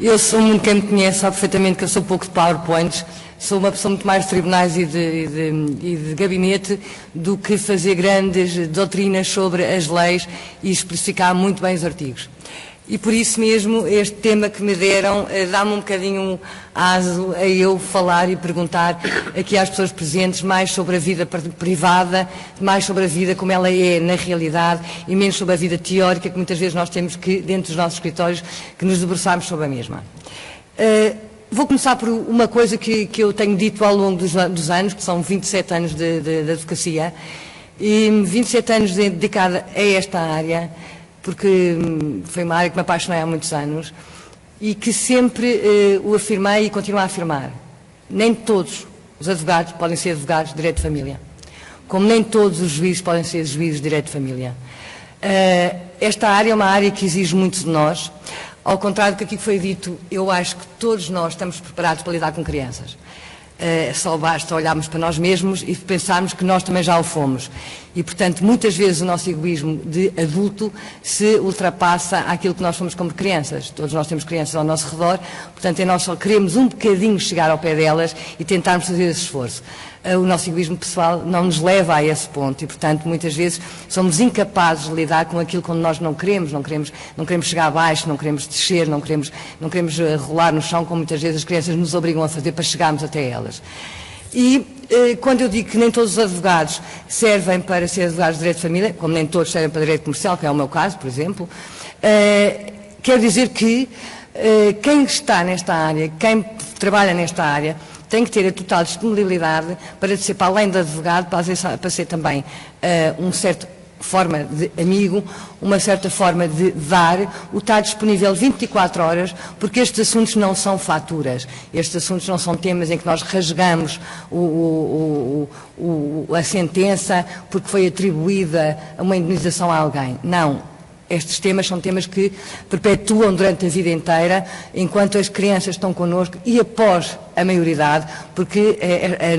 Eu quem me conhece sabe perfeitamente que eu sou pouco de PowerPoints, sou uma pessoa muito mais de tribunais e de gabinete do que fazer grandes doutrinas sobre as leis e especificar muito bem os artigos. E por isso mesmo este tema que me deram dá-me um bocadinho aso a eu falar e perguntar aqui às pessoas presentes mais sobre a vida privada, mais sobre a vida como ela é na realidade e menos sobre a vida teórica que muitas vezes nós temos que, dentro dos nossos escritórios, que nos debruçarmos sobre a mesma. Vou começar por uma coisa que eu tenho dito ao longo dos anos, que são 27 anos de advocacia, e 27 anos dedicada a esta área, porque foi uma área que me apaixonei há muitos anos e que sempre o afirmei e continuo a afirmar. Nem todos os advogados podem ser advogados de direito de família, como nem todos os juízes podem ser juízes de direito de família. Esta área é uma área que exige muito de nós. Ao contrário do que aqui foi dito, eu acho que todos nós estamos preparados para lidar com crianças. Só basta olharmos para nós mesmos e pensarmos que nós também já o fomos. E, portanto, muitas vezes o nosso egoísmo de adulto se ultrapassa àquilo que nós somos como crianças. Todos nós temos crianças ao nosso redor, portanto, nós só queremos um bocadinho chegar ao pé delas e tentarmos fazer esse esforço. O nosso egoísmo pessoal não nos leva a esse ponto e, portanto, muitas vezes somos incapazes de lidar com aquilo que nós não queremos chegar abaixo, não queremos descer, não queremos rolar no chão, como muitas vezes as crianças nos obrigam a fazer para chegarmos até elas. E quando eu digo que nem todos os advogados servem para ser advogados de direito de família, como nem todos servem para direito comercial, que é o meu caso, por exemplo, quero dizer que quem está nesta área, quem trabalha nesta área, tem que ter a total disponibilidade para ser, para além de advogado, para ser também uma certa forma de amigo, uma certa forma de dar, o estar disponível 24 horas, porque estes assuntos não são faturas, estes assuntos não são temas em que nós rasgamos a sentença porque foi atribuída uma indemnização a alguém. Não. Estes temas são temas que perpetuam durante a vida inteira, enquanto as crianças estão connosco e após a maioridade, porque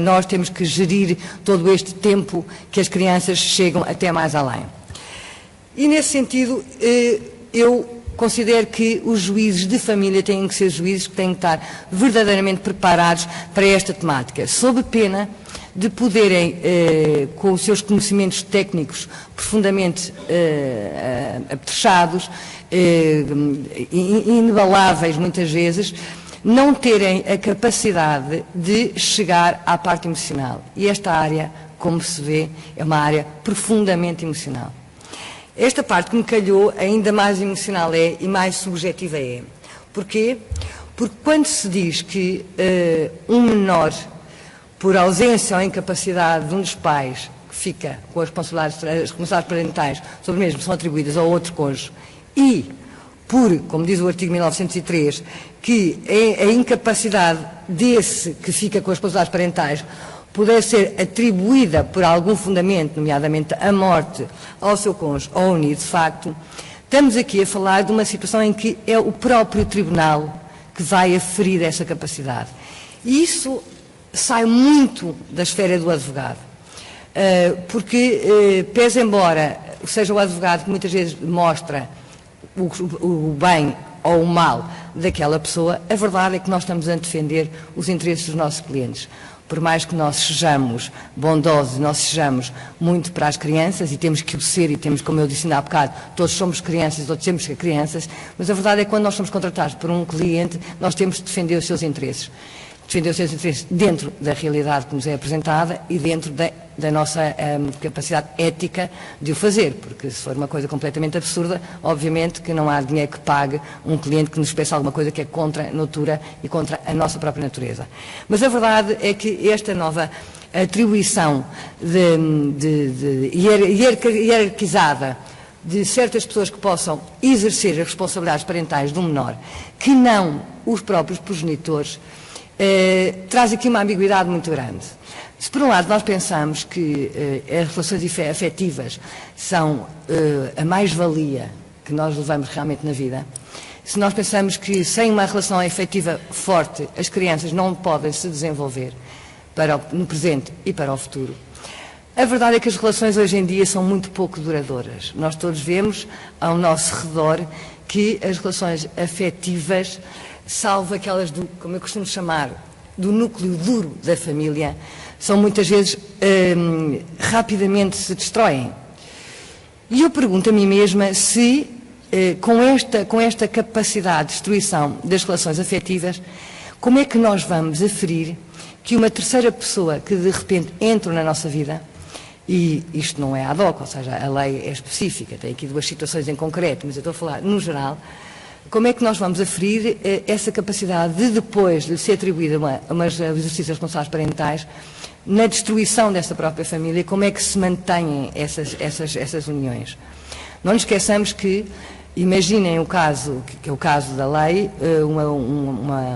nós temos que gerir todo este tempo que as crianças chegam até mais além. E nesse sentido, eu considero que os juízes de família têm que ser juízes que têm que estar verdadeiramente preparados para esta temática, sob pena de poderem, com os seus conhecimentos técnicos profundamente apetrechados, inabaláveis muitas vezes, não terem a capacidade de chegar à parte emocional. E esta área, como se vê, é uma área profundamente emocional. Esta parte que me calhou, ainda mais emocional é e mais subjetiva é. Porquê? Porque quando se diz que um menor, por ausência ou incapacidade de um dos pais que fica com as responsabilidades parentais sobre o mesmo são atribuídas ao outro cônjuge e por, como diz o artigo 1903, que a incapacidade desse que fica com as responsabilidades parentais puder ser atribuída por algum fundamento, nomeadamente a morte, ao seu cônjuge ou unido de facto, estamos aqui a falar de uma situação em que é o próprio tribunal que vai aferir essa capacidade. E isso sai muito da esfera do advogado, porque, pese embora seja o advogado que muitas vezes mostra o bem ou o mal daquela pessoa, a verdade é que nós estamos a defender os interesses dos nossos clientes. Por mais que nós sejamos bondosos, nós sejamos muito para as crianças, e temos que o ser, e temos, como eu disse ainda há bocado, todos somos crianças, todos temos que ser crianças, mas a verdade é que quando nós somos contratados por um cliente, nós temos de defender os seus interesses. Defender os seus interesses dentro da realidade que nos é apresentada e dentro da nossa capacidade ética de o fazer, porque se for uma coisa completamente absurda, obviamente que não há dinheiro que pague um cliente que nos peça alguma coisa que é contra a natura e contra a nossa própria natureza. Mas a verdade é que esta nova atribuição hierarquizada de certas pessoas que possam exercer as responsabilidades parentais de um menor, que não os próprios progenitores, traz aqui uma ambiguidade muito grande. Se por um lado nós pensamos que as relações afetivas são a mais-valia que nós levamos realmente na vida, se nós pensamos que sem uma relação afetiva forte as crianças não podem se desenvolver no presente e para o futuro, a verdade é que as relações hoje em dia são muito pouco duradouras. Nós todos vemos ao nosso redor que as relações afetivas salvo aquelas do, como eu costumo chamar, do núcleo duro da família, são muitas vezes rapidamente se destroem. E eu pergunto a mim mesma se com esta capacidade de destruição das relações afetivas, como é que nós vamos aferir que uma terceira pessoa que de repente entra na nossa vida, e isto não é ad hoc, ou seja, a lei é específica, tem aqui 2 situações em concreto, mas eu estou a falar no geral, como é que nós vamos aferir essa capacidade de depois de ser atribuída umas exercícios responsáveis parentais na destruição dessa própria família, como é que se mantêm essas uniões? Não nos esqueçamos que, imaginem o caso, que é o caso da lei,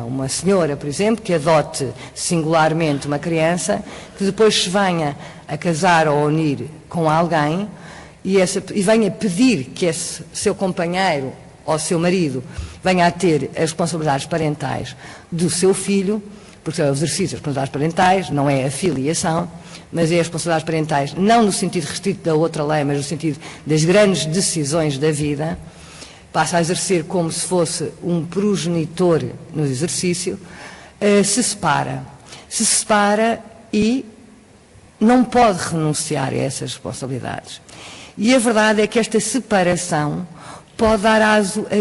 uma senhora, por exemplo, que adote singularmente uma criança, que depois se venha a casar ou a unir com alguém e venha pedir que esse seu companheiro ou seu marido venha a ter as responsabilidades parentais do seu filho, porque é o exercício das responsabilidades parentais, não é a filiação, mas é as responsabilidades parentais, não no sentido restrito da outra lei, mas no sentido das grandes decisões da vida, passa a exercer como se fosse um progenitor no exercício, se separa e não pode renunciar a essas responsabilidades. E a verdade é que esta separação pode dar aso a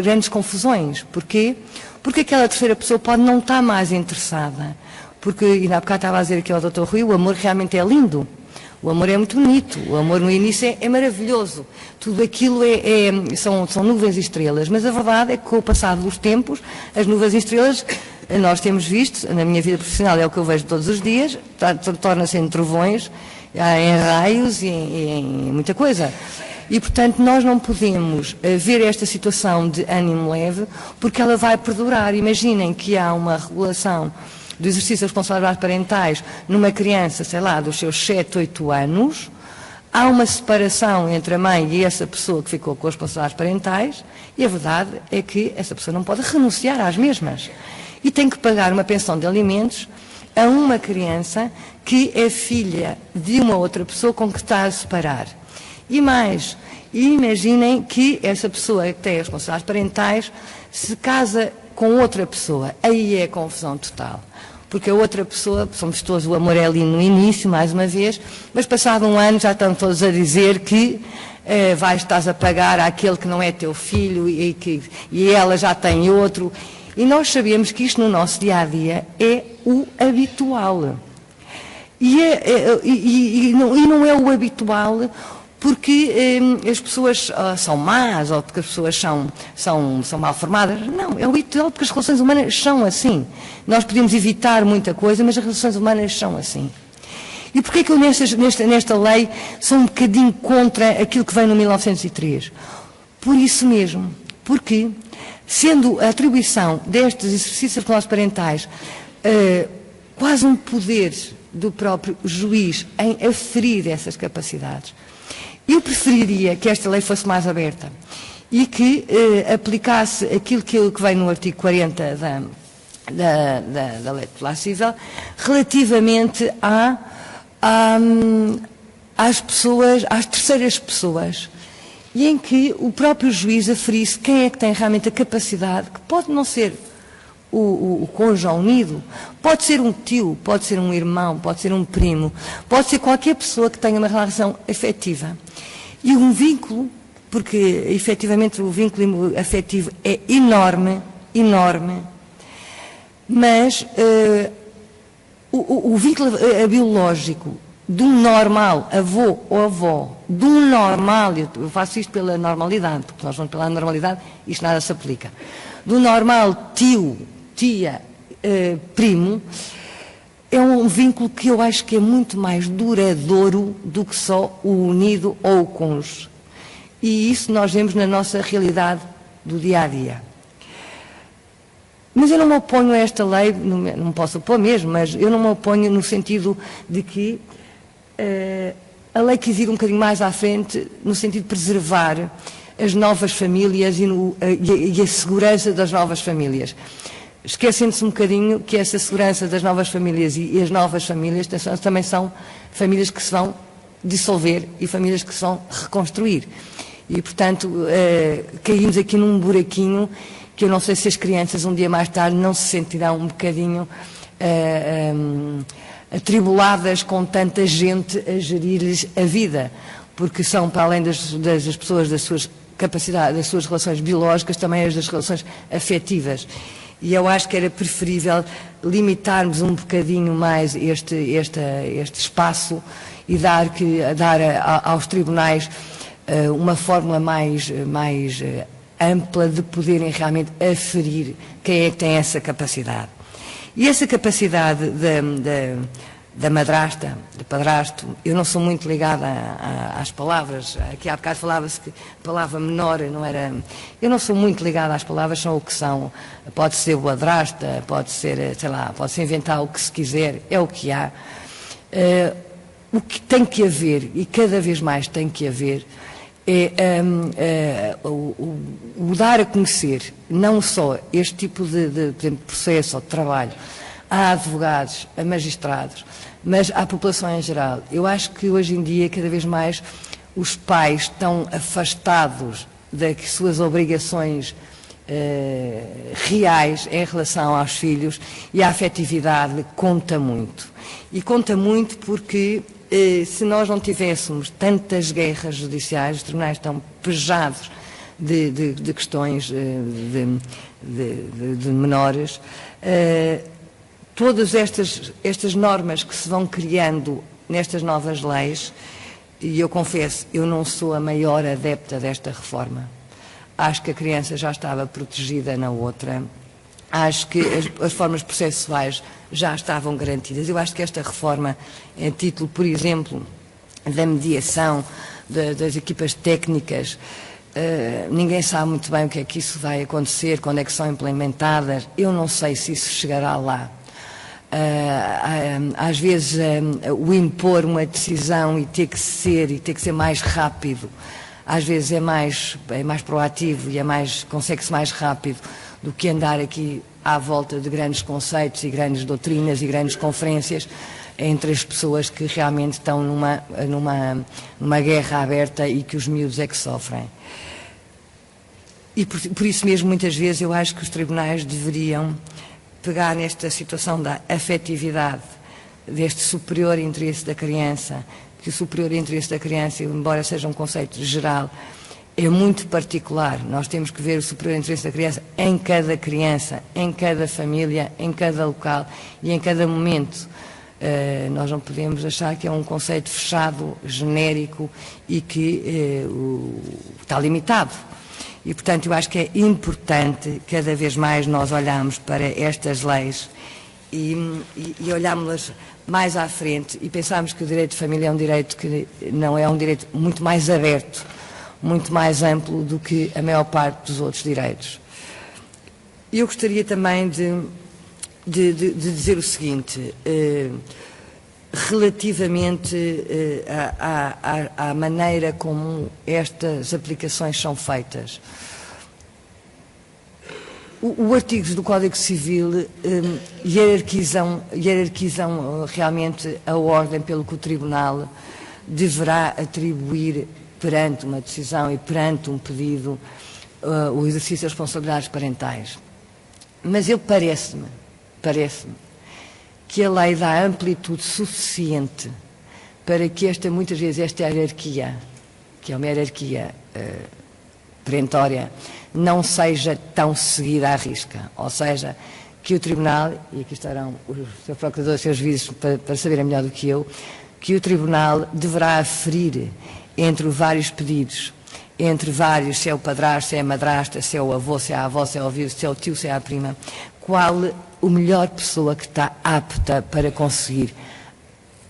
grandes confusões. Porquê? Porque aquela terceira pessoa pode não estar mais interessada. Porque, ainda há bocado estava a dizer aqui ao Dr. Rui, o amor realmente é lindo. O amor é muito bonito. O amor no início é maravilhoso. Tudo aquilo são nuvens e estrelas. Mas a verdade é que com o passar dos tempos, as nuvens e estrelas, nós temos visto, na minha vida profissional é o que eu vejo todos os dias, torna-se em trovões, em raios e em muita coisa. E, portanto, nós não podemos ver esta situação de ânimo leve, porque ela vai perdurar. Imaginem que há uma regulação do exercício das responsabilidades parentais numa criança, sei lá, dos seus 7, 8 anos, há uma separação entre a mãe e essa pessoa que ficou com as responsabilidades parentais, e a verdade é que essa pessoa não pode renunciar às mesmas. E tem que pagar uma pensão de alimentos a uma criança que é filha de uma outra pessoa com que está a separar. E mais, imaginem que essa pessoa que tem as responsabilidades parentais se casa com outra pessoa. Aí é confusão total. Porque a outra pessoa, somos todos, o amor é ali no início, mais uma vez, mas passado um ano já estão todos a dizer que estás a pagar àquele que não é teu filho e ela já tem outro. E nós sabemos que isto no nosso dia-a-dia é o habitual. E não é o habitual porque as pessoas são más ou porque as pessoas são mal formadas. Não, é o habitual porque as relações humanas são assim. Nós podemos evitar muita coisa, mas as relações humanas são assim. E porquê que eu nesta lei sou um bocadinho contra aquilo que vem no 1903? Por isso mesmo, porque sendo a atribuição destes exercícios parentais quase um poder do próprio juiz em aferir essas capacidades, eu preferiria que esta lei fosse mais aberta e que aplicasse aquilo que vem no artigo 40 da Lei Popular Civil relativamente às pessoas, às terceiras pessoas, e em que o próprio juiz aferisse quem é que tem realmente a capacidade, que pode não ser o cônjuge unido, pode ser um tio, pode ser um irmão, pode ser um primo, pode ser qualquer pessoa que tenha uma relação afetiva. E um vínculo, porque efetivamente o vínculo afetivo é enorme, mas o vínculo biológico de um normal avô ou avó, de um normal, eu faço isto pela normalidade, porque nós vamos pela normalidade, isto nada se aplica, de um normal tio, tia, primo, é um vínculo que eu acho que é muito mais duradouro do que só o unido ou o cônjuge. E isso nós vemos na nossa realidade do dia-a-dia. Mas eu não me oponho a esta lei, não me posso opor mesmo, mas eu não me oponho no sentido de que a lei quis ir um bocadinho mais à frente, no sentido de preservar as novas famílias e a segurança das novas famílias. Esquecendo-se um bocadinho que essa segurança das novas famílias e as novas famílias também são famílias que se vão dissolver e famílias que se vão reconstruir. E, portanto, caímos aqui num buraquinho que eu não sei se as crianças um dia mais tarde não se sentirão um bocadinho atribuladas com tanta gente a gerir-lhes a vida, porque são, para além das pessoas, das suas capacidades, das suas relações biológicas, também as das relações afetivas. E eu acho que era preferível limitarmos um bocadinho mais este espaço e dar aos tribunais uma fórmula mais ampla de poderem realmente aferir quem é que tem essa capacidade. E essa capacidade da madrasta, do padrasto, eu não sou muito ligada às palavras. Aqui há bocado falava-se que a palavra menor não era... Eu não sou muito ligada às palavras, são o que são. Pode ser madrasta, pode ser, sei lá, pode-se inventar o que se quiser, é o que há. O que tem que haver, e cada vez mais tem que haver, o dar a conhecer não só este tipo de processo ou de trabalho a advogados, a magistrados, mas à população em geral. Eu acho que hoje em dia, cada vez mais, os pais estão afastados das suas obrigações reais em relação aos filhos, e a afetividade conta muito. E conta muito porque se nós não tivéssemos tantas guerras judiciais, os tribunais estão pejados de questões de menores, todas estas normas que se vão criando nestas novas leis, e eu confesso, eu não sou a maior adepta desta reforma. Acho que a criança já estava protegida na outra. Acho que as formas processuais já estavam garantidas. Eu acho que esta reforma, em título, por exemplo, da mediação, das equipas técnicas, ninguém sabe muito bem o que é que isso vai acontecer, quando é que são implementadas. Eu não sei se isso chegará lá. Às vezes o impor uma decisão e ter que ser mais rápido, às vezes é mais proativo e consegue-se mais rápido do que andar aqui à volta de grandes conceitos e grandes doutrinas e grandes conferências entre as pessoas que realmente estão numa guerra aberta e que os miúdos é que sofrem. E por isso mesmo, muitas vezes, eu acho que os tribunais deveriam pegar nesta situação da afetividade, deste superior interesse da criança, que o superior interesse da criança, embora seja um conceito geral, é muito particular. Nós temos que ver o superior interesse da criança, em cada família, em cada local e em cada momento. Nós não podemos achar que é um conceito fechado, genérico e que está limitado. E, portanto, eu acho que é importante, cada vez mais, nós olharmos para estas leis e olharmos-las mais à frente e pensarmos que o direito de família é um direito que não é um direito muito mais aberto, muito mais amplo do que a maior parte dos outros direitos. Eu gostaria também de dizer o seguinte, relativamente à maneira como estas aplicações são feitas. O artigos do Código Civil hierarquizam realmente a ordem pelo que o Tribunal deverá atribuir perante uma decisão e perante um pedido o exercício das responsabilidades parentais. Mas parece-me que a lei dá amplitude suficiente para que muitas vezes esta hierarquia, que é uma hierarquia perentória, não seja tão seguida à risca. Ou seja, que o Tribunal, e aqui estarão os seus procuradores e os seus juízes para saberem melhor do que eu, que o Tribunal deverá aferir entre vários pedidos, entre vários, se é o padrasto, se é a madrasta, se é o avô, se é a avó, se é o viúvo, se é o tio, se é a prima, qual a melhor pessoa que está apta para conseguir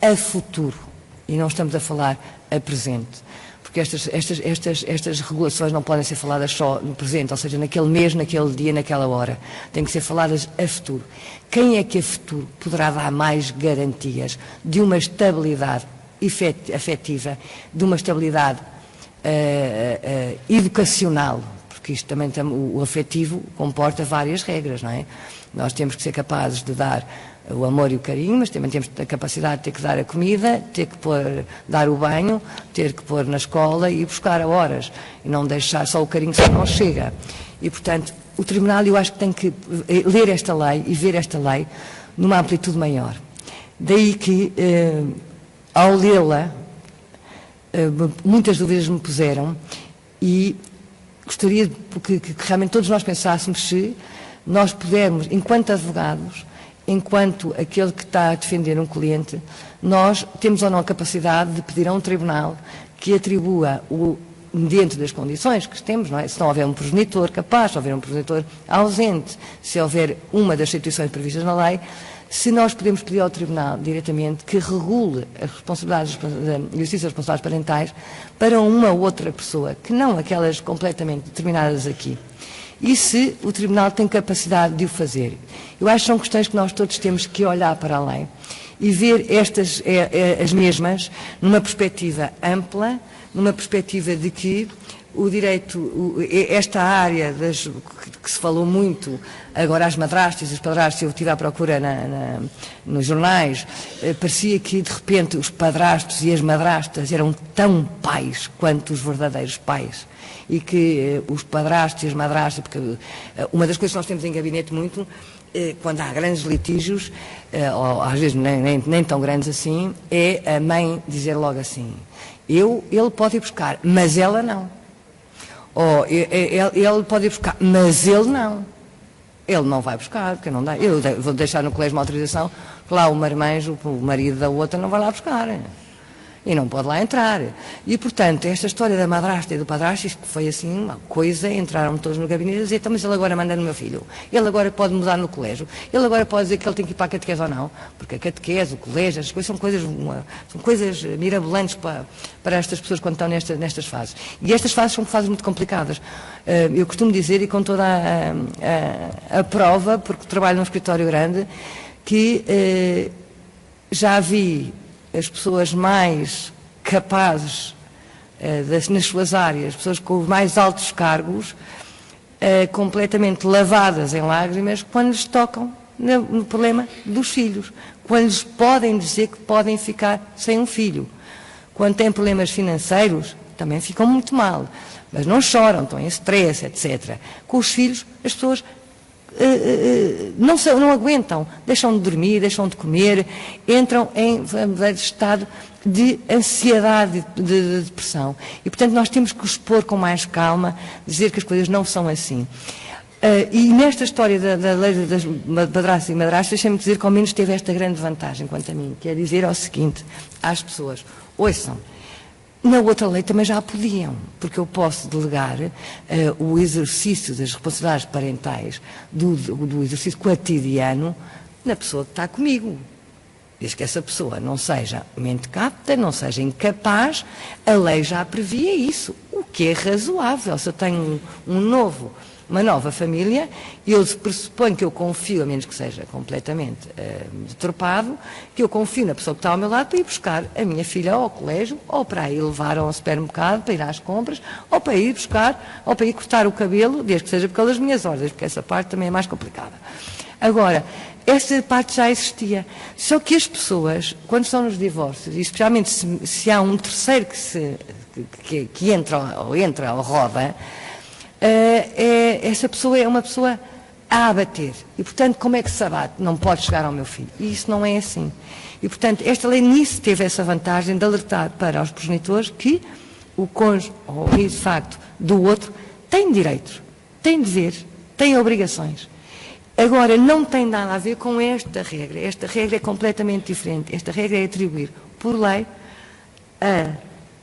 a futuro, e não estamos a falar a presente, porque estas regulações não podem ser faladas só no presente, ou seja, naquele mês, naquele dia, naquela hora, têm que ser faladas a futuro. Quem é que a futuro poderá dar mais garantias de uma estabilidade afetiva, de uma estabilidade educacional, porque isto também o afetivo comporta várias regras, não é? Nós temos que ser capazes de dar o amor e o carinho, mas também temos a capacidade de ter que dar a comida, ter que dar o banho, ter que pôr na escola e buscar a horas, e não deixar só o carinho, só não chega. E, portanto, o Tribunal, eu acho que tem que ler esta lei e ver esta lei numa amplitude maior. Daí que, ao lê-la, muitas dúvidas me puseram e gostaria que realmente todos nós pensássemos se nós pudermos, enquanto advogados, enquanto aquele que está a defender um cliente, nós temos ou não a capacidade de pedir a um tribunal que atribua dentro das condições que temos, não é? Se não houver um progenitor capaz, se houver um progenitor ausente, se houver uma das situações previstas na lei, se nós podemos pedir ao Tribunal diretamente que regule as responsabilidades da justiça responsáveis parentais para uma ou outra pessoa, que não aquelas completamente determinadas aqui. E se o Tribunal tem capacidade de o fazer. Eu acho que são questões que nós todos temos que olhar para a lei e ver as mesmas numa perspectiva ampla, numa perspectiva de que o direito, esta área que se falou muito, agora as madrastas e os padrastos, eu estive à procura nos jornais, parecia que de repente os padrastos e as madrastas eram tão pais quanto os verdadeiros pais. E que os padrastos e as madrastas, porque uma das coisas que nós temos em gabinete muito, quando há grandes litígios, ou às vezes nem tão grandes assim, é a mãe dizer logo assim, ele pode ir buscar, mas ela não. Ou ele pode ir buscar, mas ele não. Ele não vai buscar, porque não dá. Eu vou deixar no colégio uma autorização, que lá o marmanjo, o marido da outra, não vai lá buscar. E não pode lá entrar. E, portanto, esta história da madrasta e do padrasto, isto foi assim uma coisa, entraram todos no gabinete e dizer, então, mas ele agora manda no meu filho. Ele agora pode mudar no colégio. Ele agora pode dizer que ele tem que ir para a catequese ou não. Porque a catequese, o colégio, as coisas são coisas mirabolantes para estas pessoas quando estão nestas fases. E estas fases são fases muito complicadas. Eu costumo dizer, e com toda a prova, porque trabalho num escritório grande, que já vi as pessoas mais capazes nas suas áreas, pessoas com os mais altos cargos, completamente lavadas em lágrimas, quando lhes tocam no problema dos filhos, quando lhes podem dizer que podem ficar sem um filho. Quando têm problemas financeiros, também ficam muito mal, mas não choram, estão em stress, etc. Com os filhos, as pessoas não aguentam, deixam de dormir, deixam de comer, entram em estado de ansiedade, de depressão. E, portanto, nós temos que os expor com mais calma, dizer que as coisas não são assim. E nesta história da lei das padrastas e madrastas, deixem-me dizer que ao menos teve esta grande vantagem, quanto a mim, que é dizer ao seguinte às pessoas, ouçam, na outra lei também já podiam, porque eu posso delegar o exercício das responsabilidades parentais, do exercício cotidiano, na pessoa que está comigo. Desde que essa pessoa não seja mente capta, não seja incapaz, a lei já previa isso, o que é razoável. Se eu tenho uma nova família, eu pressuponho que eu confio, a menos que seja completamente deturpado, que eu confio na pessoa que está ao meu lado para ir buscar a minha filha ao colégio, ou para ir levar ao supermercado, para ir às compras, ou para ir buscar, ou para ir cortar o cabelo, desde que seja pelas minhas ordens, porque essa parte também é mais complicada. Agora, essa parte já existia. Só que as pessoas, quando estão nos divórcios, e especialmente se há um terceiro que entra ou roda, essa pessoa é uma pessoa a abater. E, portanto, como é que se abate? Não pode chegar ao meu filho. E isso não é assim. E, portanto, esta lei nisso teve essa vantagem de alertar para os progenitores que o cônjuge, ou de facto, do outro, tem direitos, tem deveres, tem obrigações. Agora, não tem nada a ver com esta regra. Esta regra é completamente diferente. Esta regra é atribuir, por lei,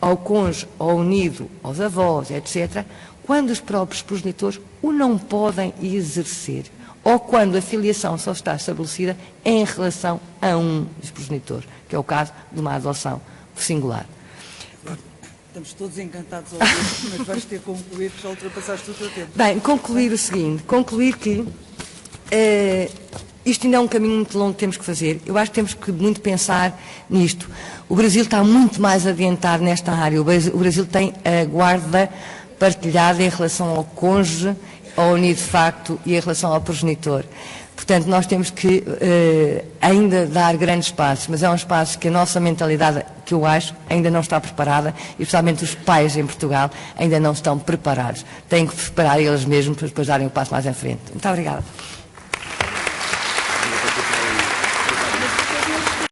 ao cônjuge, ao unido, aos avós, etc., quando os próprios progenitores o não podem exercer, ou quando a filiação só está estabelecida em relação a um dos progenitores, que é o caso de uma adoção singular. Estamos todos encantados ao ouvir, mas vais ter que concluir, que já ultrapassaste o teu tempo. Bem, concluir o seguinte, concluir que isto ainda é um caminho muito longo que temos que fazer. Eu acho que temos que muito pensar nisto. O Brasil está muito mais adiantado nesta área. O Brasil tem a guarda partilhada em relação ao cônjuge ao unido de facto e em relação ao progenitor. Portanto, nós temos que ainda dar grandes passos, mas é um espaço que a nossa mentalidade, que eu acho, ainda não está preparada, e especialmente os pais em Portugal ainda não estão preparados. Têm que preparar eles mesmos para depois darem o passo mais em frente. Muito obrigada.